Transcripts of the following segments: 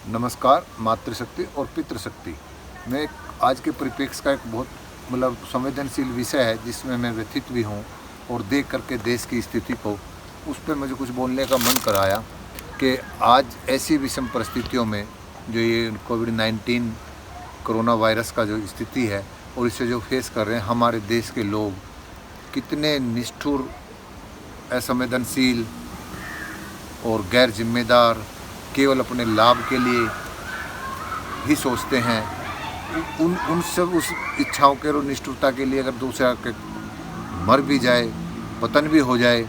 नमस्कार। मातृशक्ति और पितृशक्ति में आज के परिप्रेक्ष्य का एक बहुत संवेदनशील विषय है जिसमें मैं व्यथित भी हूँ और देख करके देश की स्थिति को उस पर मुझे कुछ बोलने का मन कराया कि आज ऐसी विषम परिस्थितियों में जो ये कोविड-19 कोरोना वायरस का जो स्थिति है और इससे जो फेस कर रहे हैं हमारे देश के लोग कितने निष्ठुर, असंवेदनशील और गैर जिम्मेदार, केवल अपने लाभ के लिए ही सोचते हैं। उन सब उस इच्छाओं के और निष्ठुरता के लिए अगर दूसरा के मर भी जाए, पतन भी हो जाए,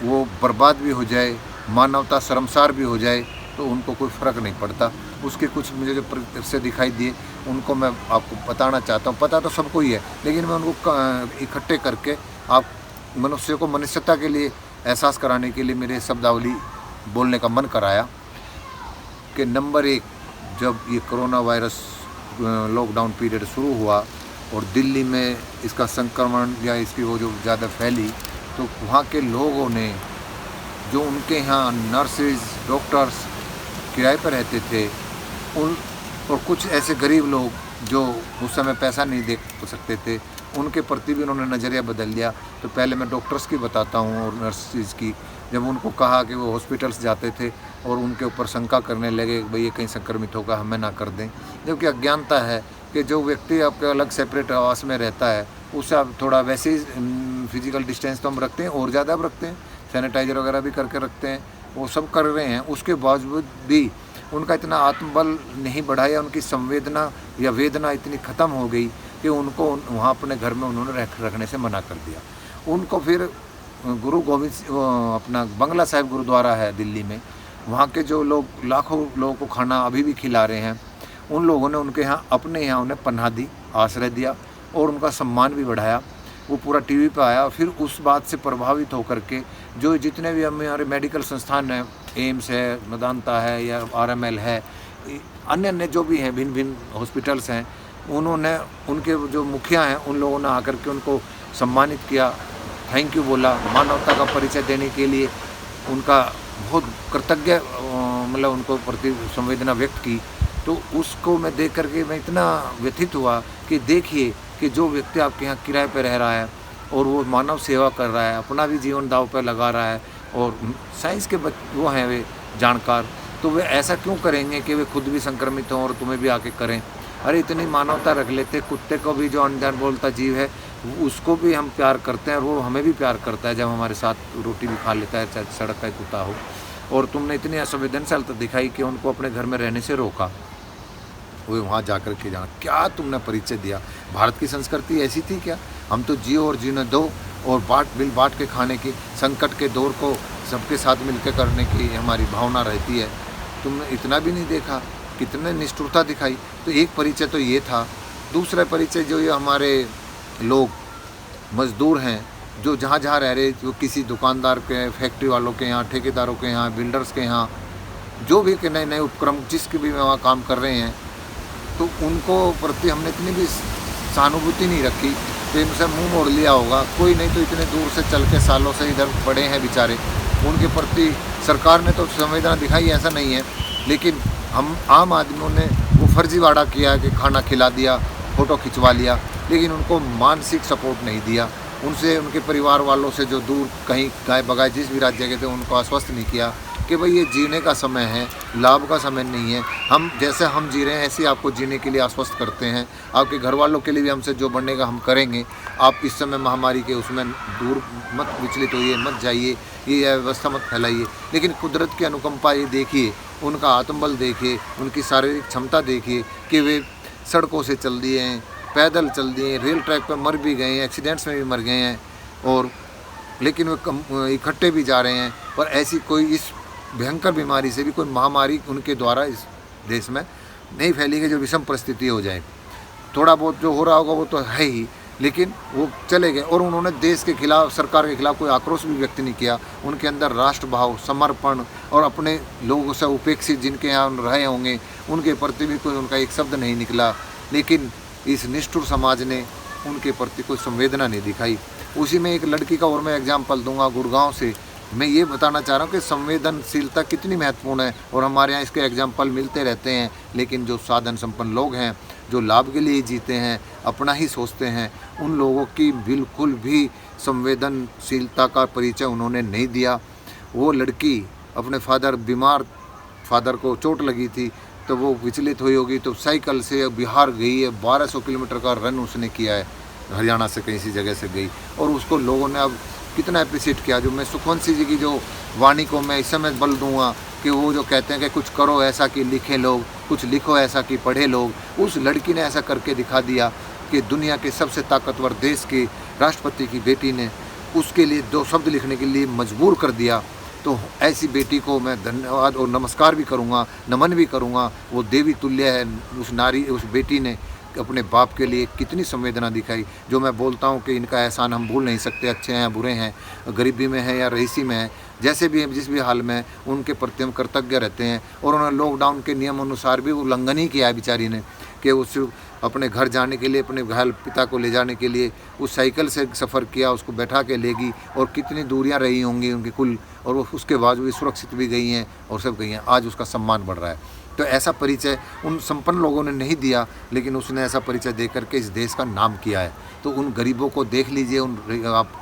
वो बर्बाद भी हो जाए, मानवता शर्मसार भी हो जाए तो उनको कोई फ़र्क नहीं पड़ता। उसके कुछ मुझे जो परिदृश्य दिखाई दिए उनको मैं आपको बताना चाहता हूँ। पता तो सबको ही है, लेकिन मैं उनको इकट्ठे करके आप मनुष्य को मनुष्यता के लिए एहसास कराने के लिए मेरे शब्दावली बोलने का मन कराया कि नंबर 1, जब ये कोरोना वायरस लॉकडाउन पीरियड शुरू हुआ और दिल्ली में इसका संक्रमण या इसकी वो जो ज़्यादा फैली, तो वहाँ के लोगों ने जो उनके यहाँ नर्सेज, डॉक्टर्स किराए पर रहते थे उन और कुछ ऐसे गरीब लोग जो उस समय पैसा नहीं दे सकते थे, उनके प्रति भी उन्होंने नज़रिया बदल दिया। तो पहले मैं डॉक्टर्स की बताता हूँ और नर्सेज की। जब उनको कहा कि वो हॉस्पिटल्स जाते थे और उनके ऊपर शंका करने लगे भाई ये कहीं संक्रमित होगा, हमें ना कर दें, जबकि अज्ञानता है कि जो व्यक्ति आपके अलग सेपरेट आवास में रहता है उससे आप थोड़ा वैसे ही फिजिकल डिस्टेंस तो हम रखते हैं और ज़्यादा रखते हैं, सैनिटाइजर वगैरह भी करके रखते हैं, वो सब कर रहे हैं। उसके बावजूद भी उनका इतना आत्मबल नहीं बढ़ा या उनकी संवेदना या वेदना इतनी ख़त्म हो गई कि उनको वहाँ अपने घर में उन्होंने रखने से मना कर दिया। उनको फिर गुरु गोविंद अपना बंगला साहिब गुरुद्वारा है दिल्ली में, वहाँ के जो लोग लाखों लोगों को खाना अभी भी खिला रहे हैं, उन लोगों ने उनके यहाँ अपने यहाँ उन्हें पनाह दी, आश्रय दिया और उनका सम्मान भी बढ़ाया। वो पूरा टीवी पे आया। फिर उस बात से प्रभावित होकर के जो जितने भी हमारे मेडिकल संस्थान हैं, एम्स है, मेदांता है या RML है, अन्य अन्य जो भी हैं भिन्न भिन्न हॉस्पिटल्स हैं, उन्होंने उनके जो मुखिया हैं उन लोगों ने आकर के उनको सम्मानित किया, थैंक यू बोला, मानवता का परिचय देने के लिए उनका बहुत कृतज्ञ उनको प्रति संवेदना व्यक्त की। तो उसको मैं देख करके मैं इतना व्यथित हुआ कि देखिए कि जो व्यक्ति आपके यहाँ किराए पे रह रहा है और वो मानव सेवा कर रहा है, अपना भी जीवन दांव पर लगा रहा है और साइंस के वो हैं वे जानकार, तो वे ऐसा क्यों करेंगे कि वे खुद भी संक्रमित हों और तुम्हें भी आके करें। अरे इतनी मानवता रख लेते, कुत्ते को भी जो अनजान बोलता जीव है उसको भी हम प्यार करते हैं और वो हमें भी प्यार करता है जब हमारे साथ रोटी भी खा लेता है, चाहे सड़क का कुत्ता हो। और तुमने इतनी असंवेदनशीलता दिखाई कि उनको अपने घर में रहने से रोका, वो वहाँ जाकर के जाना, क्या तुमने परिचय दिया। भारत की संस्कृति ऐसी थी क्या? हम तो जियो और जीने दो और बांट के खाने की, संकट के दौर को सबके साथ मिलकर करने की हमारी भावना रहती है। तुमने इतना भी नहीं देखा, कितने निष्ठुरता दिखाई। तो एक परिचय तो ये था। दूसरा परिचय जो ये हमारे लोग मज़दूर हैं जो जहाँ जहाँ रह रहे, जो किसी दुकानदार के, फैक्ट्री वालों के यहाँ, ठेकेदारों के यहाँ, बिल्डर्स के यहाँ, जो भी के नए नए उपक्रम जिसके भी वहाँ काम कर रहे हैं, तो उनको प्रति हमने इतनी भी सहानुभूति नहीं रखी तो इनसे मुंह मोड़ लिया होगा। कोई नहीं तो इतने दूर से चल के सालों से इधर पड़े हैं बेचारे, उनके प्रति सरकार ने तो संवेदना दिखाई, ऐसा नहीं है, लेकिन हम आम आदमियों ने वो फर्जीवाड़ा किया कि खाना खिला दिया, फ़ोटो खिंचवा लिया, लेकिन उनको मानसिक सपोर्ट नहीं दिया। उनसे, उनके परिवार वालों से जो दूर कहीं गाय बगाए जिस भी राज्य गए थे उनको आश्वस्त नहीं किया कि भाई ये जीने का समय है, लाभ का समय नहीं है। हम जैसे हम जी रहे हैं ऐसे आपको जीने के लिए आश्वस्त करते हैं। आपके घर वालों के लिए भी हमसे जो बनेगा हम करेंगे। आप इस समय महामारी के उसमें दूर मत विचलित होइए, मत जाइए, ये व्यवस्था मत फैलाइए। लेकिन कुदरत की अनुकंपा ये देखिए, उनका आत्मबल देखिए, उनकी शारीरिक क्षमता देखिए कि वे सड़कों से चल दिए हैं, पैदल चल दिए, रेल ट्रैक पर मर भी गए हैं, एक्सीडेंट्स में भी मर गए हैं, और लेकिन वे इकट्ठे भी जा रहे हैं। पर ऐसी कोई इस भयंकर बीमारी से भी कोई महामारी उनके द्वारा इस देश में नहीं फैली कि जो विषम परिस्थिति हो जाए। थोड़ा बहुत जो हो रहा होगा वो तो है ही, लेकिन वो चले गए और उन्होंने देश के खिलाफ, सरकार के खिलाफ कोई आक्रोश भी व्यक्त नहीं किया। उनके अंदर राष्ट्रभाव, समर्पण और अपने लोगों से उपेक्षित जिनके यहाँ रहे होंगे उनके प्रति भी कोई उनका एक शब्द नहीं निकला। लेकिन इस निष्ठुर समाज ने उनके प्रति कोई संवेदना नहीं दिखाई। उसी में एक लड़की का और मैं एग्जाम्पल दूंगा गुड़गांव से, मैं ये बताना चाह रहा हूँ कि संवेदनशीलता कितनी महत्वपूर्ण है, और हमारे यहाँ इसके एग्जाम्पल मिलते रहते हैं। लेकिन जो साधन संपन्न लोग हैं, जो लाभ के लिए जीते हैं, अपना ही सोचते हैं, उन लोगों की बिल्कुल भी संवेदनशीलता का परिचय उन्होंने नहीं दिया। वो लड़की अपने बीमार फादर को चोट लगी थी, तो वो विचलित हुई होगी, तो साइकिल से बिहार गई है, 1200 किलोमीटर का रन उसने किया है, हरियाणा से कहीं सी जगह से गई, और उसको लोगों ने अब कितना अप्रिशिएट किया। जो मैं सुखवंशी जी की जो वाणी को मैं इस समय बल दूंगा कि वो जो कहते हैं कि कुछ करो ऐसा कि लिखें लोग, कुछ लिखो ऐसा कि पढ़े लोग, उस लड़की ने ऐसा करके दिखा दिया कि दुनिया के सबसे ताकतवर देश के राष्ट्रपति की बेटी ने उसके लिए 2 शब्द लिखने के लिए मजबूर कर दिया। तो ऐसी बेटी को मैं धन्यवाद और नमस्कार भी करूँगा, नमन भी करूँगा। वो देवी तुल्य है। उस नारी, उस बेटी ने अपने बाप के लिए कितनी संवेदना दिखाई। जो मैं बोलता हूँ कि इनका एहसान हम भूल नहीं सकते, अच्छे हैं बुरे हैं, गरीबी में है या रईसी में है, जैसे भी जिस भी हाल में, उनके प्रति हम कृतज्ञ रहते हैं। और उन्होंने लॉकडाउन के नियम अनुसार भी उल्लंघन ही किया है बेचारी ने, कि उस अपने घर जाने के लिए, अपने घायल पिता को ले जाने के लिए उस साइकिल से सफ़र किया, उसको बैठा के लेगी, और कितनी दूरियां रही होंगी उनकी कुल, और वो उसके बाद भी सुरक्षित भी गई हैं और सब गई हैं। आज उसका सम्मान बढ़ रहा है। तो ऐसा परिचय उन संपन्न लोगों ने नहीं दिया, लेकिन उसने ऐसा परिचय दे करके इस देश का नाम किया है। तो उन गरीबों को देख लीजिए, उन आप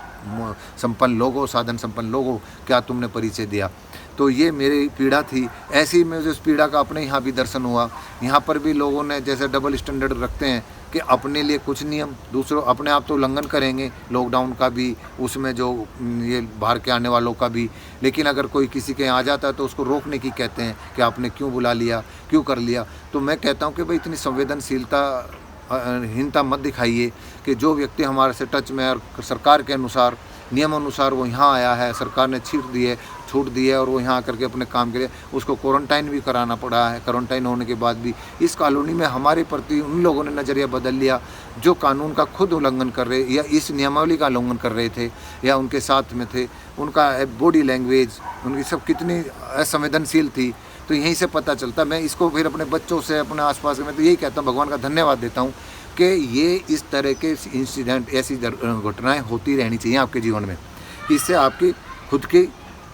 संपन्न लोगों, साधन संपन्न लोगों, क्या तुमने परिचय दिया। तो ये मेरी पीड़ा थी। ऐसी में उस पीड़ा का अपने यहाँ भी दर्शन हुआ। यहाँ पर भी लोगों ने जैसे डबल स्टैंडर्ड रखते हैं कि अपने लिए कुछ नियम, दूसरों अपने आप तो उल्लंघन करेंगे, लॉकडाउन का भी, उसमें जो ये बाहर के आने वालों का भी, लेकिन अगर कोई किसी के यहाँ आ जाता है तो उसको रोकने की कहते हैं कि आपने क्यों बुला लिया, क्यों कर लिया। तो मैं कहता हूँ कि भाई इतनी संवेदनशीलता हीनता मत दिखाइए कि जो व्यक्ति हमारे से टच में और सरकार के अनुसार, नियम अनुसार वो यहाँ आया है, सरकार ने छूट दी है और वो यहाँ आकर के अपने काम के लिए उसको क्वारंटाइन भी कराना पड़ा है। क्वारंटाइन होने के बाद भी इस कॉलोनी में हमारे प्रति उन लोगों ने नज़रिया बदल लिया जो कानून का खुद उल्लंघन कर रहे या इस नियमावली का उल्लंघन कर रहे थे या उनके साथ में थे। उनका बॉडी लैंग्वेज, उनकी सब कितनी असंवेदनशील थी। तो यहीं से पता चलता। मैं इसको फिर अपने बच्चों से, अपने आसपास में तो यही कहता हूँ, भगवान का धन्यवाद देता हूँ कि ये इस तरह के इंसिडेंट, ऐसी घटनाएं होती रहनी चाहिए आपके जीवन में। इससे आपकी खुद की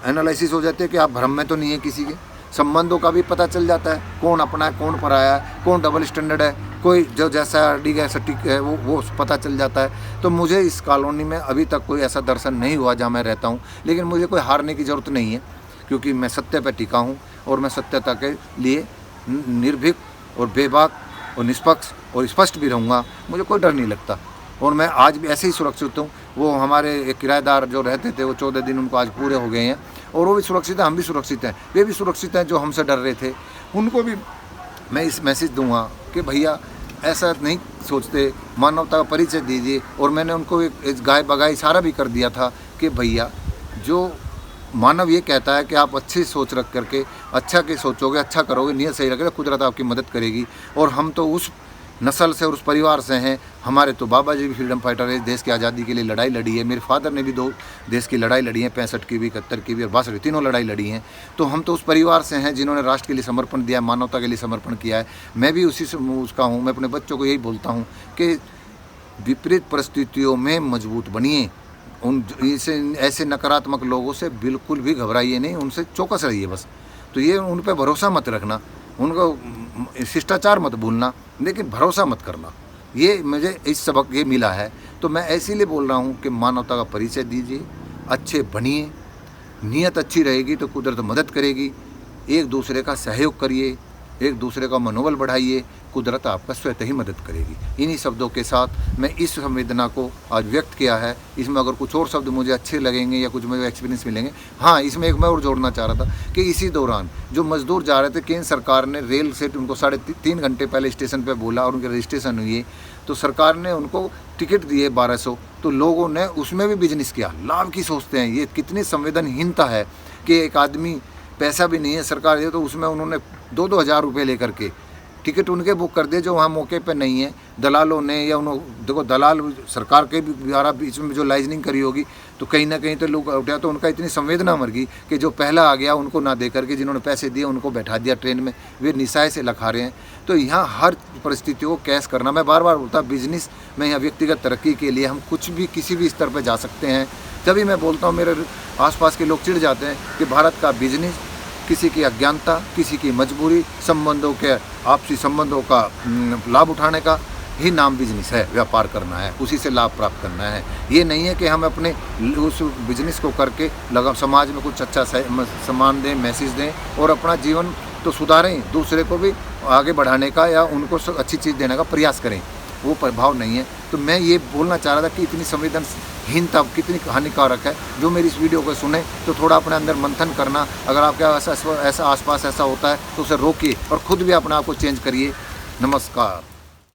एनालिसिस हो जाती है कि आप भ्रम में तो नहीं है किसी के। संबंधों का भी पता चल जाता है, कौन अपना है, कौन पराया है, कौन डबल स्टैंडर्ड है, कोई जो जैसा डी है सटीक है वो पता चल जाता है। तो मुझे इस कॉलोनी में अभी तक कोई ऐसा दर्शन नहीं हुआ जहाँ मैं रहता हूँ, लेकिन मुझे कोई हारने की ज़रूरत नहीं है क्योंकि मैं सत्य पर टिका हूँ और मैं सत्यता के लिए निर्भीक और बेबाक और निष्पक्ष और स्पष्ट भी रहूँगा। मुझे कोई डर नहीं लगता और मैं आज भी ऐसे ही सुरक्षित हूँ। वो हमारे एक किराएदार जो रहते थे वो 14 दिन उनको आज पूरे हो गए हैं और वो भी सुरक्षित है, हम भी सुरक्षित हैं, वे भी सुरक्षित हैं जो हमसे डर रहे थे। उनको भी मैं इस मैसेज दूंगा कि भैया ऐसा नहीं सोचते, मानवता का परिचय दीजिए। और मैंने उनको एक गाय बगाई इशारा भी कर दिया था कि भैया जो मानव ये कहता है कि आप अच्छी सोच रख करके अच्छा के सोचोगे, अच्छा करोगे, नियत सही रखोगे, कुदरत आपकी मदद करेगी। और हम तो उस नस्ल से और उस परिवार से हैं। हमारे तो बाबा जी भी फ्रीडम फाइटर है, देश की आज़ादी के लिए लड़ाई लड़ी है। मेरे फादर ने भी 2 देश की लड़ाई लड़ी है, 65 की भी, 71 की भी और 62 तीनों लड़ाई लड़ी हैं। तो हम तो उस परिवार से हैं जिन्होंने राष्ट्र के लिए समर्पण दिया, मानवता के लिए समर्पण किया है। मैं भी उसी से उसका हूँ। मैं अपने बच्चों को यही बोलता हूँ कि विपरीत परिस्थितियों में मजबूत बनिए। ऐसे नकारात्मक लोगों से बिल्कुल भी घबराइए नहीं, उनसे चौकस रहिए बस। तो ये उन पर भरोसा मत रखना, उनको शिष्टाचार मत भूलना, लेकिन भरोसा मत करना। ये मुझे इस सबक ये मिला है। तो मैं इसीलिए बोल रहा हूँ कि मानवता का परिचय दीजिए, अच्छे बनिए, नीयत अच्छी रहेगी तो कुदरत मदद करेगी। एक दूसरे का सहयोग करिए, एक दूसरे का मनोबल बढ़ाइए, कुदरत आपका स्वतः ही मदद करेगी। इन्हीं शब्दों के साथ मैं इस संवेदना को आज व्यक्त किया है। इसमें अगर कुछ और शब्द मुझे अच्छे लगेंगे या कुछ मुझे एक्सपीरियंस मिलेंगे, हाँ, इसमें एक मैं और जोड़ना चाह रहा था कि इसी दौरान जो मजदूर जा रहे थे, केंद्र सरकार ने रेल से उनको 3.5 घंटे पहले स्टेशन पर बोला और उनके रजिस्ट्रेशन हुई, तो सरकार ने उनको टिकट दिए 1200। तो लोगों ने उसमें भी बिजनेस किया, लाभ की सोचते हैं। ये कितनी संवेदनहीनता है कि एक आदमी, पैसा भी नहीं है सरकार दे, तो उसमें उन्होंने 2-2 हज़ार रुपये लेकर के टिकट उनके बुक कर दिए जो वहाँ मौके पे नहीं है। दलालों ने या उन्होंने, देखो दलाल सरकार के भी द्वारा बीच में जो लाइजनिंग करी होगी, तो कहीं ना कहीं तो लोग उठा, तो उनका इतनी संवेदना मर गई कि जो पहला आ गया उनको ना दे करके जिन्होंने पैसे दिए उनको बैठा दिया ट्रेन में, वे निशाए से लखा रहे हैं। तो यहाँ हर परिस्थितियों को कैश करना, मैं बार बार बोलता, बिजनेस में या व्यक्तिगत तरक्की के लिए हम कुछ भी किसी भी स्तर पर जा सकते हैं। तभी मैं बोलता हूँ, मेरे आसपास के लोग चिढ़ जाते हैं कि भारत का बिजनेस किसी की अज्ञानता, किसी की मजबूरी, संबंधों के आपसी संबंधों का लाभ उठाने का ही नाम बिजनेस है। व्यापार करना है, उसी से लाभ प्राप्त करना है। ये नहीं है कि हम अपने उस बिजनेस को करके लगा समाज में कुछ अच्छा सामान दें, मैसेज दें और अपना जीवन तो सुधारें, दूसरे को भी आगे बढ़ाने का या उनको अच्छी चीज़ देने का प्रयास करें, वो प्रभाव नहीं है। तो मैं ये बोलना चाह रहा था कि इतनी संवेदनहीनता कितनी हानिकारक है। जो मेरी इस वीडियो को सुने तो थोड़ा अपने अंदर मंथन करना, अगर आपके ऐसा आसपास ऐसा होता है तो उसे रोकिए और ख़ुद भी अपने आप को चेंज करिए। नमस्कार।